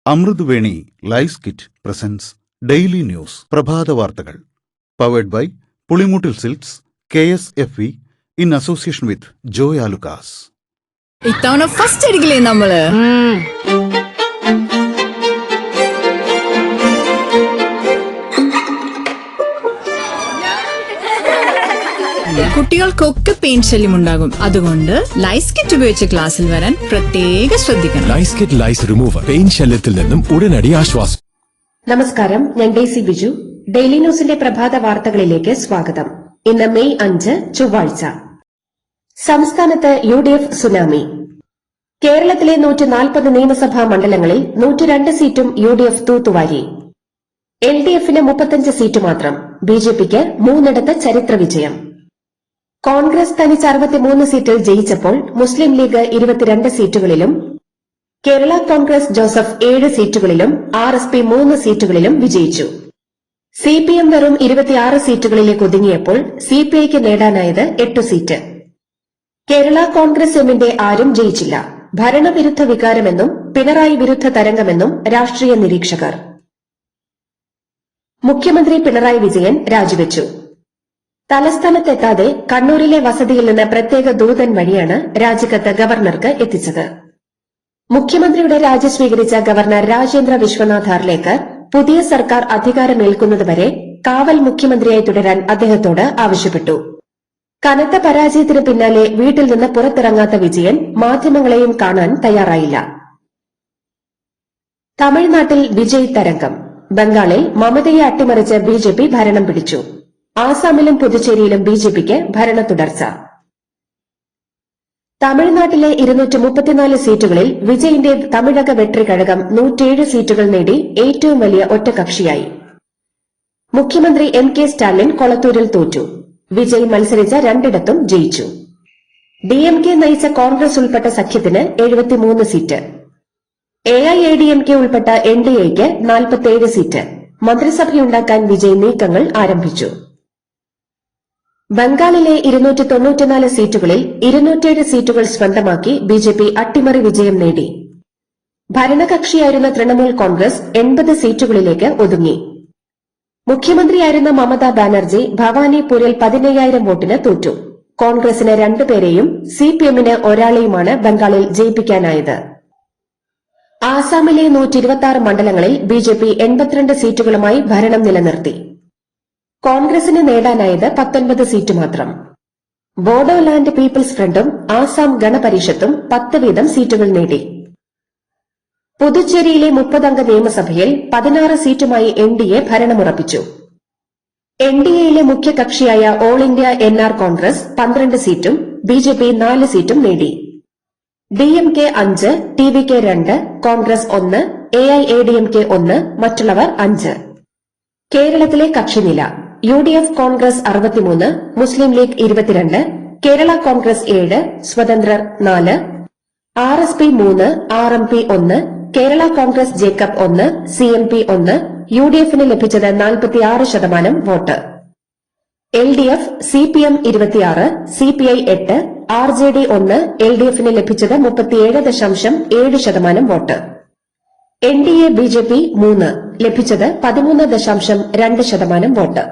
Amruthaveni life kit presents daily news പ്രഭാത വാർത്തകൾ powered by Pulimoottil silks KSFE in association with Joy Alukkas. ഇത്തവണ first അടിക്കില്ലേ നമ്മള്? കുട്ടികൾക്കൊക്കെ പെയിൻ ശല്യം ഉണ്ടാകും. അതുകൊണ്ട് ലൈസ് കിറ്റ് ഉപയോഗിച്ച് ക്ലാസ്സിൽ വരാൻ പ്രത്യേക ശ്രദ്ധിക്കണം. ലൈസ് കിറ്റ് ലൈസ് റിമൂവർ പെയിൻ ശല്യത്തിൽ നിന്നും ഉടനടി ആശ്വാസം. നമസ്കാരം, ഞാൻ ഡെയ്സി ബിജു. ഡെയിലി ന്യൂസിന്റെ പ്രഭാത വാർത്തകളിലേക്ക് സ്വാഗതം. ഇന്ന് മെയ് 5 ചൊവ്വാഴ്ച. സംസ്ഥാനത്ത് UDF സുനാമി. കേരളത്തിലെ 140 നിയമസഭാ മണ്ഡലങ്ങളിൽ 102 സീറ്റും UDF തൂത്തുവാരി. LDFന് 35 സീറ്റ് മാത്രം. BJPക്ക് 3 ചരിത്ര വിജയം. കോൺഗ്രസ് തനിച്ച് 63 സീറ്റിൽ ജയിച്ചപ്പോൾ മുസ്ലിം ലീഗ് 22 സീറ്റുകളിലും കേരള കോൺഗ്രസ് ജോസഫ് 7 സീറ്റുകളിലും RSP 3 സീറ്റുകളിലും വിജയിച്ചു. CPM വെറും 26 സീറ്റുകളിലേക്ക് ഒതുങ്ങിയപ്പോൾ CPIക്ക് നേടാനായത് 8 സീറ്റ്. കേരള കോൺഗ്രസ് എമ്മിന്റെ ആരും ജയിച്ചില്ല. ഭരണവിരുദ്ധ വികാരമെന്നും പിണറായി വിരുദ്ധ തരംഗമെന്നും രാഷ്ട്രീയ നിരീക്ഷകർ. മുഖ്യമന്ത്രി പിണറായി വിജയൻ രാജിവെച്ചു. തലസ്ഥാനത്തെത്താതെ കണ്ണൂരിലെ വസതിയിൽ നിന്ന് പ്രത്യേക ദൂതൻ വഴിയാണ് രാജിക്കത്ത് ഗവർണർക്ക് എത്തിച്ചത്. മുഖ്യമന്ത്രിയുടെ രാജി സ്വീകരിച്ച ഗവർണർ രാജേന്ദ്ര വിശ്വനാഥ് ഹാർലേക്കർ പുതിയ സർക്കാർ അധികാരമേൽക്കുന്നതുവരെ കാവൽ മുഖ്യമന്ത്രിയായി തുടരാൻ അദ്ദേഹത്തോട് ആവശ്യപ്പെട്ടു. കനത്ത പരാജയത്തിന് പിന്നാലെ വീട്ടിൽ നിന്ന് പുറത്തിറങ്ങാത്ത വിജയൻ മാധ്യമങ്ങളെയും കാണാൻ തയ്യാറായില്ല. തമിഴ്നാട്ടിൽ വിജയ് തരംഗം. ബംഗാളിൽ മമതയെ അട്ടിമറിച്ച് BJP ഭരണം പിടിച്ചു. ആസാമിലും പുതുച്ചേരിയിലും BJPക്ക് ഭരണ തുടർച്ച. തമിഴ്നാട്ടിലെ 234 സീറ്റുകളിൽ വിജയിന്റെ തമിഴക വെട്രി കഴകം 107 സീറ്റുകൾ നേടി ഏറ്റവും വലിയ ഒറ്റകക്ഷിയായി. മുഖ്യമന്ത്രി MK സ്റ്റാലിൻ കൊളത്തൂരിൽ തോറ്റു. വിജയ് മത്സരിച്ച 2 ജയിച്ചു. DMK നയിച്ച കോൺഗ്രസ് ഉൾപ്പെട്ട സഖ്യത്തിന് 73 സീറ്റ്. AIADMK ഉൾപ്പെട്ട NDAയ്ക്ക് 47 സീറ്റ്. മന്ത്രിസഭയുണ്ടാക്കാൻ വിജയ് നീക്കങ്ങൾ ആരംഭിച്ചു. ബംഗാളിലെ 294 സീറ്റുകളിൽ 207 സീറ്റുകൾ സ്വന്തമാക്കി BJP അട്ടിമറി വിജയം നേടി. ഭരണകക്ഷിയായിരുന്ന തൃണമൂൽ കോൺഗ്രസ് 80 സീറ്റുകളിലേക്ക് ഒതുങ്ങി. മുഖ്യമന്ത്രിയായിരുന്ന മമതാ ബാനർജി ഭവാനിപൂരിൽ 15,000 വോട്ടിന് തോറ്റു. കോൺഗ്രസിന് 2 പേരെയും CPMന് ഒരാളെയുമാണ് ബംഗാളിൽ ജയിപ്പിക്കാനായത്. ആസാമിലെ 126 മണ്ഡലങ്ങളിൽ BJP 82 സീറ്റുകളുമായി ഭരണം നിലനിർത്തി. കോൺഗ്രസിന് നേടാനായത് 19 സീറ്റ് മാത്രം. ബോഡോലാൻഡ് പീപ്പിൾസ് ഫ്രണ്ടും ആസാം ഗണപരിഷത്തും 10 വീതം സീറ്റുകൾ നേടി. പുതുച്ചേരിയിലെ 30 അംഗ നിയമസഭയിൽ 16 സീറ്റുമായി NDA ഭരണമുറപ്പിച്ചു. NDAയിലെ മുഖ്യ കക്ഷിയായ ഓൾ ഇന്ത്യ NR കോൺഗ്രസ് 12 സീറ്റും BJP 4 സീറ്റും നേടി. DMK 5, TVK 2, കോൺഗ്രസ് 1, AIADMK 1, മറ്റുള്ളവർ 5. കേരളത്തിലെ കക്ഷിനില. UDF കോൺഗ്രസ് 63, മുസ്ലിം ലീഗ് 22, കേരള കോൺഗ്രസ് 7, സ്വതന്ത്രർ 4, RSP 3, RMP 1, Kerala Congress Jacob 1, CMP 1, UDFന് ലഭിച്ചത് 46% vote. LDF, CPM 26, CPI 8, RJD 1, LDFന് ലഭിച്ചത് 37.7% വോട്ട്. NDA BJP 3, ലഭിച്ചത് 13.2% വോട്ട്.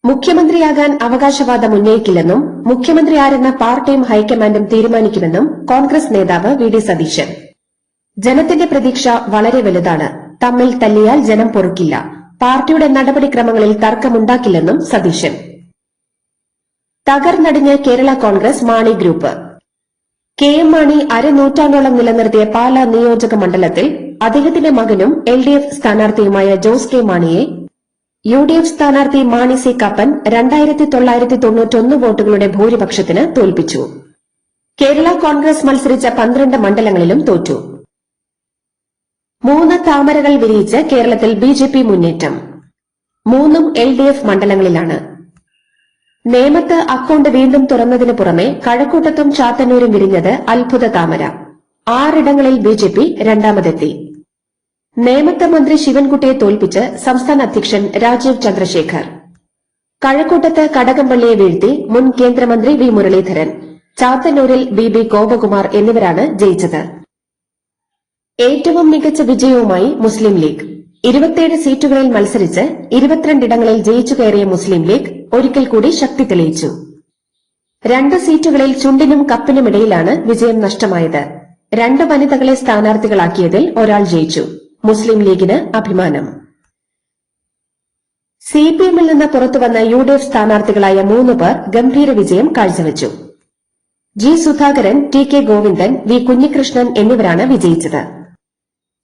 മുഖ്യമന്ത്രിയാകാൻ അവകാശവാദം ഉന്നയിക്കില്ലെന്നും മുഖ്യമന്ത്രി ആരെന്ന പാർട്ടിയും ഹൈക്കമാൻഡും തീരുമാനിക്കുമെന്നും കോൺഗ്രസ് നേതാവ് VD സതീശൻ. ജനത്തിന്റെ പ്രതീക്ഷ വളരെ വലുതാണ്. തമ്മിൽ തല്ലിയാൽ ജനം പൊറുക്കില്ല. പാർട്ടിയുടെ നടപടിക്രമങ്ങളിൽ തർക്കമുണ്ടാക്കില്ലെന്നും സതീശൻ. തകർന്നടിഞ്ഞ് കേരള കോൺഗ്രസ് മാണി ഗ്രൂപ്പ്. KM മാണി അരനൂറ്റാണ്ടോളം നിലനിർത്തിയ പാലാ നിയോജക മണ്ഡലത്തിൽ അദ്ദേഹത്തിന്റെ മകനും LDF സ്ഥാനാർത്ഥിയുമായ ജോസ് കെ മാണിയെ UDF സ്ഥാനാർത്ഥി മാണി C കാപ്പൻ 2991 വോട്ടുകളുടെ ഭൂരിപക്ഷത്തിന് തോൽപ്പിച്ചു. കേരള കോൺഗ്രസ് മത്സരിച്ച 12 മണ്ഡലങ്ങളിലും തോറ്റു. 3 താമരകൾ വിരിയിച്ച് കേരളത്തിൽ ബിജെപി മുന്നേറ്റം. 3 LDF മണ്ഡലങ്ങളിലാണ്. നേമത്ത് അക്കൌണ്ട് വീണ്ടും തുറന്നതിനു പുറമെ കഴക്കൂട്ടത്തും ചാത്തന്നൂരും വിരിഞ്ഞത് അത്ഭുത താമര. 6 ഇടങ്ങളിൽ ബിജെപി രണ്ടാമതെത്തി. നേമത്ത് മന്ത്രി ശിവൻകുട്ടിയെ തോൽപ്പിച്ച് സംസ്ഥാന അധ്യക്ഷൻ രാജീവ് ചന്ദ്രശേഖർ. കഴക്കൂട്ടത്ത് കടകംപള്ളിയെ വീഴ്ത്തി മുൻ കേന്ദ്രമന്ത്രി വി മുരളീധരൻ. ചാത്തന്നൂരിൽ BB ഗോപകുമാർ എന്നിവരാണ് ജയിച്ചത്. ഏറ്റവും മികച്ച വിജയവുമായി മുസ്ലിം ലീഗ്. 27 സീറ്റുകളിൽ മത്സരിച്ച് 22 ഇടങ്ങളിൽ ജയിച്ചു കയറിയ മുസ്ലിം ലീഗ് ഒരിക്കൽ കൂടി ശക്തി തെളിയിച്ചു. 2 സീറ്റുകളിൽ ചുണ്ടിനും കപ്പിനുമിടയിലാണ് വിജയം നഷ്ടമായത്. 2 വനിതകളെ സ്ഥാനാർത്ഥികളാക്കിയതിൽ ഒരാൾ ജയിച്ചു. മുസ്ലിം ലീഗിന് അഭിമാനം. CPM-ൽ നിന്ന് പുറത്തുവന്ന UDF സ്ഥാനാർത്ഥികളായ 3 പേർ ഗംഭീര വിജയം കാഴ്ചവെച്ചു. G. Sudhakaran, TK Govindan, V. Kunhikrishnan എന്നിവരാണ് വിജയിച്ചത്.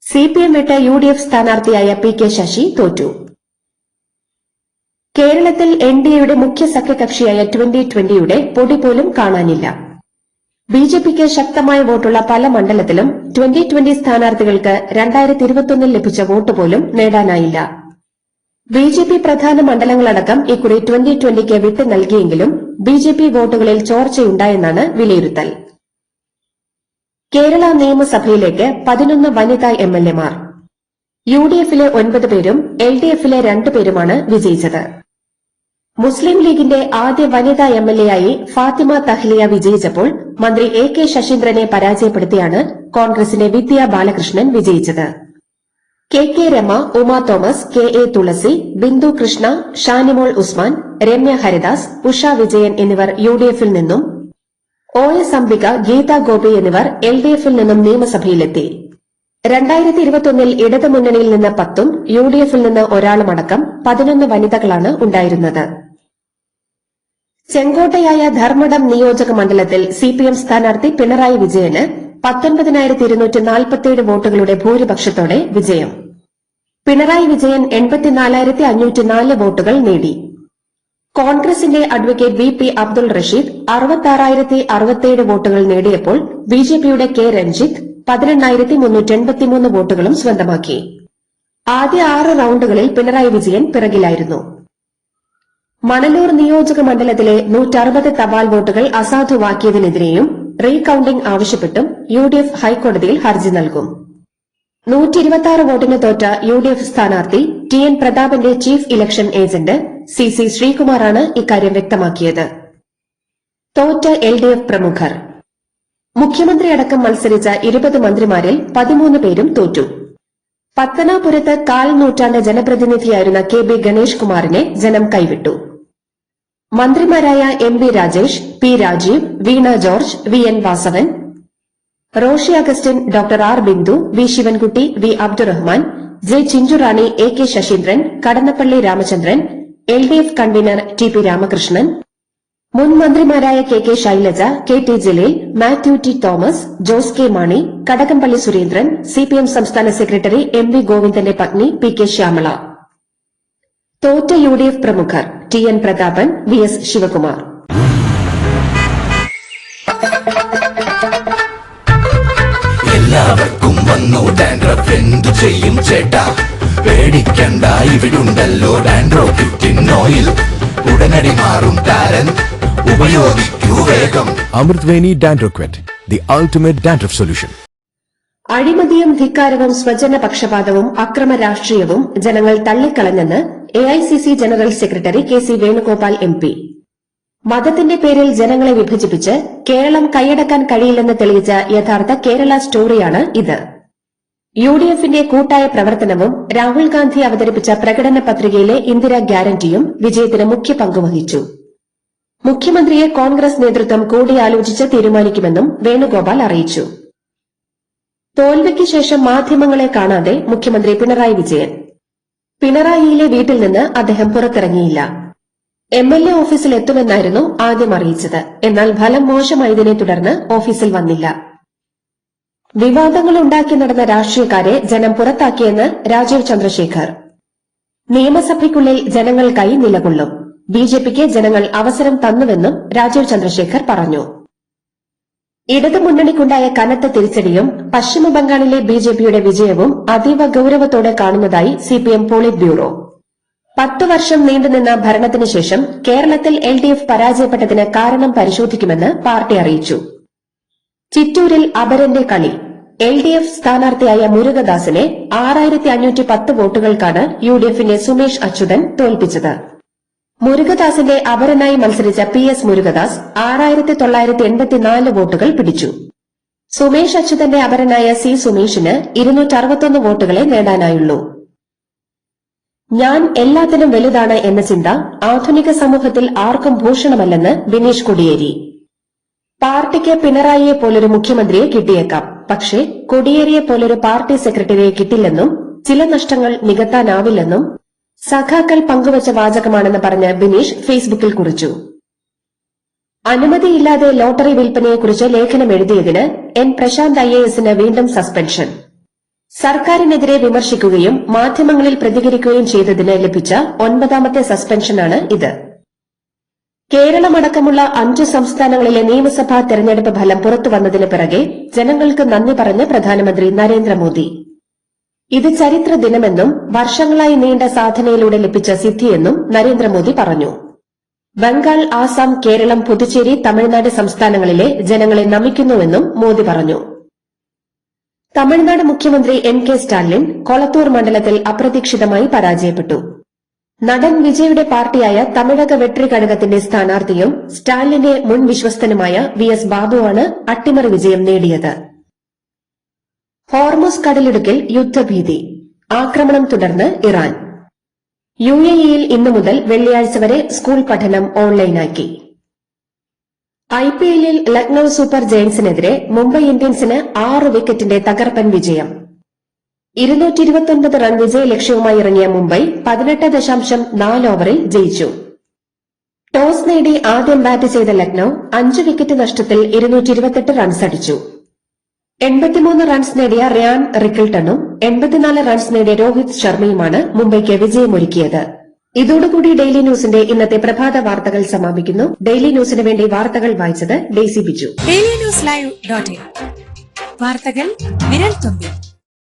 CPM വിട്ട് UDF സ്ഥാനാർത്ഥിയായ PK ശശി തോറ്റു. കേരളത്തിൽ NDAയുടെ മുഖ്യ സഖ്യകക്ഷിയായ 2020യുടെ പൊടി പോലും കാണാനില്ല. ബിജെപിക്ക് ശക്തമായ വോട്ടുള്ള പല മണ്ഡലത്തിലും 2020 സ്ഥാനാർത്ഥികൾക്ക് 2021 ലഭിച്ച വോട്ട് പോലും നേടാനായില്ല. ബിജെപി പ്രധാന മണ്ഡലങ്ങളടക്കം ഇക്കുറി 2020ക്ക് വിട്ടു നൽകിയെങ്കിലും ബിജെപി വോട്ടുകളിൽ ചോർച്ചയുണ്ടായെന്നാണ് വിലയിരുത്തൽ. കേരള നിയമസഭയിലേക്ക് 11 വനിതാ MLA-മാർ. UDF-ലെ 9 പേരും LDF-ലെ 2 പേരുമാണ് വിജയിച്ചത്. മുസ്ലിം ലീഗിന്റെ ആദ്യ വനിതാ MLA-യായി ഫാത്തിമ തഹ്ലിയ വിജയിച്ചപ്പോൾ മന്ത്രി AK ശശീന്ദ്രനെ പരാജയപ്പെടുത്തിയാണ് കോൺഗ്രസിന്റെ വിദ്യ ബാലകൃഷ്ണൻ വിജയിച്ചത്. KK Rama, Uma Thomas, KA തുളസി, ബിന്ദു കൃഷ്ണ, ഷാനിമോൾ ഉസ്മാൻ, രമ്യ ഹരിദാസ്, ഉഷ വിജയൻ എന്നിവർ UDF-ൽ നിന്നും, OS അംബിക, ഗീത ഗോപി എന്നിവർ LDF-ൽ നിന്നും നിയമസഭയിലെത്തി. 2021-ൽ ഇടതുമുന്നണിയിൽ നിന്ന് 10ഉം UDF-ൽ നിന്ന് ഒരാളുമടക്കം 11 വനിതകളാണ് ഉണ്ടായിരുന്നത്. ചെങ്കോട്ടയായ ധർമ്മടം നിയോജക മണ്ഡലത്തിൽ CPM സ്ഥാനാർത്ഥി പിണറായി വിജയന് 19,247 വോട്ടുകളുടെ ഭൂരിപക്ഷത്തോടെ വിജയം. പിണറായി വിജയൻ 84,504 വോട്ടുകൾ നേടി. കോൺഗ്രസിന്റെ അഡ്വക്കേറ്റ് VP അബ്ദുൾ റഷീദ് 66,067 വോട്ടുകൾ നേടിയപ്പോൾ ബിജെപിയുടെ K രഞ്ജിത്ത് 18,383 വോട്ടുകളും സ്വന്തമാക്കി. ആദ്യ 6 റൌണ്ടുകളിൽ പിണറായി വിജയൻ പിറകിലായിരുന്നു. മണലൂർ നിയോജക മണ്ഡലത്തിലെ 160 തപാൽ വോട്ടുകൾ അസാധുവാക്കിയതിനെതിരെയും റീകൌണ്ടിംഗ് ആവശ്യപ്പെട്ടും UDF ഹൈക്കോടതിയിൽ ഹർജി നൽകും. 126 വോട്ടിന് തോറ്റ UDF സ്ഥാനാർത്ഥി TN പ്രതാപന്റെ ചീഫ് ഇലക്ഷൻ ഏജന്റ് CC ശ്രീകുമാറാണ് ഇക്കാര്യം വ്യക്തമാക്കിയത്. തോറ്റ LDF പ്രമുഖർ. മുഖ്യമന്ത്രിയടക്കം മത്സരിച്ച 20 മന്ത്രിമാരിൽ 13 പേരും തോറ്റു. പത്തനാപുരത്ത് 1/4 നൂറ്റാണ്ട് ജനപ്രതിനിധിയായിരുന്ന KB ഗണേഷ് കുമാറിനെ ജനം കൈവിട്ടു. മന്ത്രിമാരായ MV Rajesh, P Rajeev, Veena George, VN Vasavan, Roshi Augustine, doctor R Bindu, V Sivankutty, V Abdurahiman, J Chinchurani, AK Saseendran, Kadannappally Ramachandran, LDF convener TP Ramakrishnan, മുൻ മന്ത്രിമാരായ KK Shailaja, KT Jaleel, Mathew T Thomas, Jose K Mani, Kadakampally Surendran, CPM സംസ്ഥാന സെക്രട്ടറി MV ഗോവിന്ദന്റെ പത്നി PK ശ്യാമള. തോറ്റ UDF പ്രമുഖർ TN പ്രതാപൻ, VS ശിവകുമാർ. എല്ലാവർക്കും വന്നു ഡാൻഡ്രഫ്, എന്തു ചെയ്യും ചേട്ടാ? പേടിക്കണ്ട, ഇവിടുണ്ടല്ലോ ഡാൻഡ്രോക്കിൻ ഓയിൽ. ഉടനടി മാറും താരൻ, ഉപയോഗിക്കൂ വേഗം. Amrutweni Dandruff Quit, the ultimate dandruff solution. അഴിമതിയും ധിക്കാരവും സ്വജനപക്ഷപാതവും അക്രമ രാഷ്ട്രീയവും ജനങ്ങൾ തള്ളിക്കളഞ്ഞെന്ന് AICC general secretary KC Venugopal MP. മതത്തിന്റെ പേരിൽ ജനങ്ങളെ വിഭജിപ്പിച്ച് കേരളം കൈയടക്കാൻ കഴിയില്ലെന്ന് തെളിയിച്ച യഥാർത്ഥ കേരള സ്റ്റോറിയാണ് ഇത്. UDF-ന്റെ കൂട്ടായ പ്രവർത്തനവും രാഹുൽ ഗാന്ധി അവതരിപ്പിച്ച പ്രകടന പത്രികയിലെ ഇന്ദിരാ ഗ്യാരന്റിയും വിജയത്തിന് മുഖ്യ പങ്കുവഹിച്ചു. മുഖ്യമന്ത്രിയെ കോൺഗ്രസ് നേതൃത്വം കൂടിയാലോചിച്ച് തീരുമാനിക്കുമെന്നും വേണുഗോപാൽ അറിയിച്ചു. തോൽവിക്ക് ശേഷം മാധ്യമങ്ങളെ കാണാതെ മുഖ്യമന്ത്രി പിണറായി വിജയൻ. പിണറായിയിലെ വീട്ടിൽ നിന്ന് അദ്ദേഹം പുറത്തിറങ്ങിയില്ല. MLA ഓഫീസിൽ എത്തുമെന്നായിരുന്നു ആദ്യം അറിയിച്ചത്. എന്നാൽ ഫലം മോശമായതിനെ തുടർന്ന് ഓഫീസിൽ വന്നില്ല. വിവാദങ്ങൾ ഉണ്ടാക്കി നടന്ന രാഷ്ട്രീയക്കാരെ ജനം പുറത്താക്കിയെന്ന് രാജീവ് ചന്ദ്രശേഖർ. നിയമസഭയ്ക്കുള്ളിൽ ജനങ്ങൾക്കായി നിലകൊള്ളും. BJPക്ക് ജനങ്ങൾ അവസരം തന്നുവെന്നും രാജീവ് ചന്ദ്രശേഖർ പറഞ്ഞു. ഇടതുമുന്നണിക്കുണ്ടായ കനത്ത തിരിച്ചടിയും പശ്ചിമബംഗാളിലെ ബിജെപിയുടെ വിജയവും അതീവ ഗൌരവത്തോടെ കാണുന്നതായി സിപിഎം പോളിറ്റ് ബ്യൂറോ. 10 വർഷം നീണ്ടുനിന്ന ഭരണത്തിനു ശേഷം കേരളത്തിൽ എൽഡിഎഫ് പരാജയപ്പെട്ടതിന് കാരണം പരിശോധിക്കുമെന്ന് പാർട്ടി അറിയിച്ചു. ചിറ്റൂരിൽ അപരന്റെ കളി. എൽഡിഎഫ് സ്ഥാനാർത്ഥിയായ മുരുകദാസിനെ 6510 വോട്ടുകൾക്കാണ് യുഡിഎഫിന്റെ സുമേഷ് അച്യുതൻ തോൽപ്പിച്ചത്. മുരുകദാസിന്റെ അപരനായി മത്സരിച്ച PS മുരുകദാസ് 6984 വോട്ടുകൾ പിടിച്ചു. സുമേഷ് അച്യുതന്റെ അപരനായ C സുമേഷിന് 261 വോട്ടുകളെ നേടാനായുള്ളൂ. ഞാൻ എല്ലാത്തിനും വലുതാണ് എന്ന ചിന്ത ആധുനിക സമൂഹത്തിൽ ആർക്കും ഭൂഷണമല്ലെന്ന് ബിനീഷ് കോടിയേരി. പാർട്ടിക്ക് പിണറായിയെ പോലൊരു മുഖ്യമന്ത്രിയെ കിട്ടിയേക്കാം, പക്ഷേ കോടിയേരിയെ പോലൊരു പാർട്ടി സെക്രട്ടറിയെ കിട്ടില്ലെന്നും ചില നഷ്ടങ്ങൾ നികത്താനാവില്ലെന്നും സഖാക്കൾ പങ്കുവച്ച വാചകമാണെന്ന് പറഞ്ഞ് ബിനീഷ് ഫേസ്ബുക്കിൽ കുറിച്ചു. അനുമതിയില്ലാതെ ലോട്ടറി വിൽപ്പനയെക്കുറിച്ച് ലേഖനം എഴുതിയതിന് N പ്രശാന്ത് IAS വീണ്ടും സസ്പെൻഷൻ. സർക്കാരിനെതിരെ വിമർശിക്കുകയും മാധ്യമങ്ങളിൽ പ്രതികരിക്കുകയും ചെയ്തതിന് ലഭിച്ച 9ാമത്തെ സസ്പെൻഷനാണ് ഇത്. കേരളമടക്കമുള്ള 5 സംസ്ഥാനങ്ങളിലെ നിയമസഭാ തെരഞ്ഞെടുപ്പ് ഫലം പുറത്തുവന്നതിന് പിറകെ ജനങ്ങൾക്ക് നന്ദി പറഞ്ഞ് പ്രധാനമന്ത്രി നരേന്ദ്രമോദി. ഇത് ചരിത്ര ദിനമെന്നും വർഷങ്ങളായി നീണ്ട സാധനയിലൂടെ ലഭിച്ച സിദ്ധിയെന്നും നരേന്ദ്രമോദി പറഞ്ഞു. ബംഗാൾ, ആസാം, കേരളം, പുതുച്ചേരി, തമിഴ്നാട് സംസ്ഥാനങ്ങളിലെ ജനങ്ങളെ നമിക്കുന്നുവെന്നും മോദി പറഞ്ഞു. തമിഴ്നാട് മുഖ്യമന്ത്രി MK സ്റ്റാലിൻ കൊളത്തൂർ മണ്ഡലത്തിൽ അപ്രതീക്ഷിതമായി പരാജയപ്പെട്ടു. നടൻ വിജയുടെ പാർട്ടിയായ തമിഴക വെട്രി കഴകത്തിന്റെ സ്ഥാനാർത്ഥിയും സ്റ്റാലിന്റെ മുൻ വിശ്വസ്തനുമായ VS ബാബുവാണ് അട്ടിമറി വിജയം നേടിയത്. ഹോർമുസ് കടലിടുക്കിൽ യുദ്ധഭീതി. ആക്രമണം തുടർന്ന് ഇറാൻ. UAEയിൽ ഇന്നു മുതൽ വെള്ളിയാഴ്ച വരെ സ്കൂൾ പഠനം ഓൺലൈനാക്കി. IPLൽ ലക്നൌ സൂപ്പർ ജയന്റ്സിനെതിരെ മുംബൈ ഇന്ത്യൻസിന് 6 വിക്കറ്റിന്റെ തകർപ്പൻ വിജയം. 229 റൺ വിജയ ലക്ഷ്യവുമായി ഇറങ്ങിയ മുംബൈ 18.4 ഓവറിൽ ജയിച്ചു. ടോസ് നേടി ആദ്യം ബാറ്റ് ചെയ്ത ലക്നൌ 5 വിക്കറ്റ് നഷ്ടത്തിൽ 228 റൺസ് അടിച്ചു. 83 റൺസ് നേടിയ റിയാൻ റിക്കിൾട്ടണും 84 റൺസ് നേടിയ രോഹിത് ശർമ്മയുമാണ് മുംബൈക്ക് വിജയമൊരുക്കിയത്. ഇതോടുകൂടി ഡെയിലി ന്യൂസിന്റെ ഇന്നത്തെ പ്രഭാത വാർത്തകൾ സമാപിക്കുന്നു. ഡെയിലി ന്യൂസിന് വേണ്ടി വാർത്തകൾ വായിച്ചത് ഡെയ്സി ബിജു. ഡെയിലി ന്യൂസ് ലൈവ്.in വാർത്തകൾ വിരൽ തുമ്പിൽ.